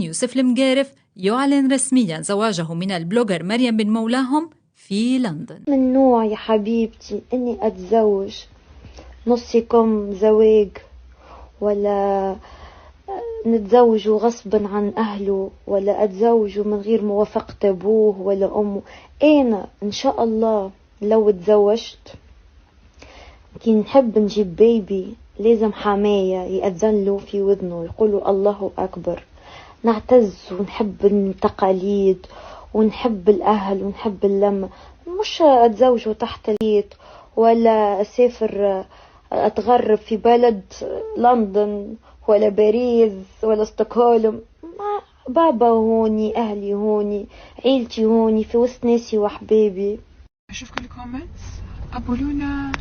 يوسف المقارف يعلن رسميا زواجه من البلوجر مريم بن مولاهم في لندن. من نوع يا حبيبتي اني اتزوج نصكم زواج، ولا نتزوجه غصبا عن اهله، ولا اتزوجه من غير موافقة ابوه ولا امه. انا ان شاء الله لو تزوجت كي نحب نجيب بيبي لازم حماية يأذن له في وذنه يقولوا الله أكبر. نعتز ونحب التقاليد ونحب الأهل ونحب اللمة، مش أتزوجه تحت البيت ولا أسافر أتغرب في بلد لندن ولا باريس ولا ستوكهولم. بابا هوني، أهلي هوني، عيلتي هوني في وسط ناسي وحبابي. أشوف كل الكومنتس أبولونا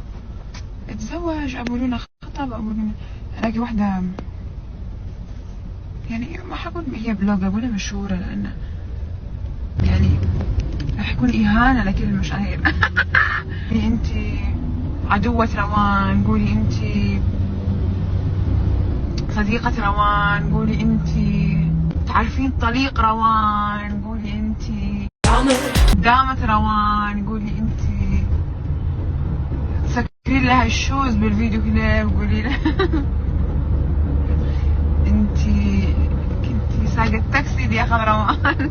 اتزوج، أبولونا خطب، أبولونا ألاقي واحدة يعني ما حقول هي بلوجر ولا مشهورة، لأن يعني راح يكون إهانة لكل المشاهير. انتي عدوة روان، قولي انتي صديقة روان، قولي انتي تعرفين طليق روان، قولي انتي دامة روان، قولي انتي تسكرين لها الشوز بالفيديو كليب، قولي لها انتي كنتي سايقة التاكسي دي اخذ روان.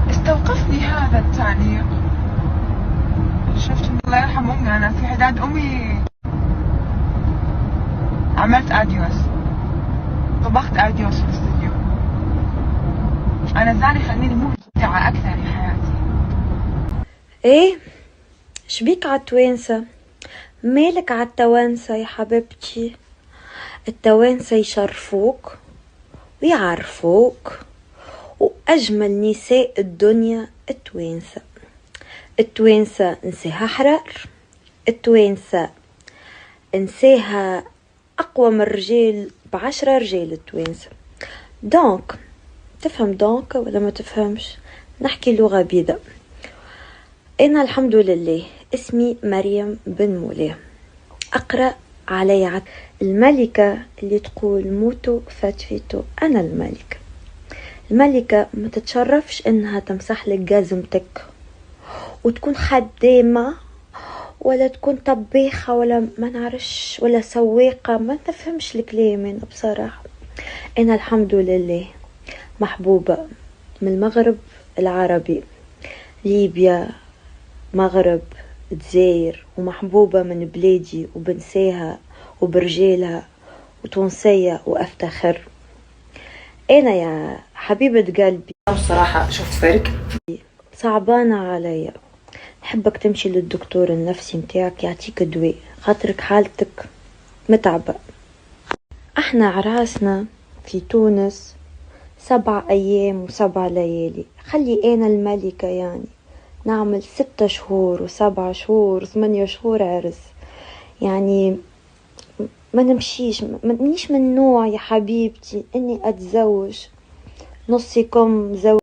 استوقفني هذا التعليق، شفت الله يرحم امي، انا في حداد امي عملت اديوس، طبخت اديوس في الاستوديو. انا زاني خليني مبدعة اكثر في حياتي. ايه شبيك عالتوانسة؟ مالك عالتوانسة يا حبيبتي؟ التوانسة يشرفوك ويعرفوك، وأجمل نساء الدنيا التوانسة. التوانسة نساها حرار، التوانسة نساها أقوى من الرجال ب10 رجال. التوانسة دونك تفهم دونك ولا ما تفهمش؟ نحكي لغة بيضاء. أنا الحمد لله اسمي مريم بن مولاه، أقرأ علي الملكة اللي تقول موتو فاتفيتو. أنا الملكة. الملكة ما تتشرفش إنها تمسح لك جازمتك وتكون خدامة، ولا تكون طبيخة، ولا ما نعرفش، ولا سواقة. ما تفهمش الكلام. أنا بصراحة أنا الحمد لله محبوبة من المغرب العربي، ليبيا، مغرب، الجزائر، ومحبوبة من بلادي وبنساها وبرجالها وتونسية وأفتخر. أنا يا حبيبة قلبي بصراحة شفت فرق صعبانة عليا. نحبك تمشي للدكتور النفسي متاعك يعطيك دواء، خاطرك حالتك متعبة. احنا عراسنا في تونس 7 أيام و7 ليالي. خلي أنا الملكة يعني نعمل 6 شهور و7 شهور و8 شهور عرس. يعني ما نمشيش، منيش من نوع يا حبيبتي اني اتزوج نصكم زوج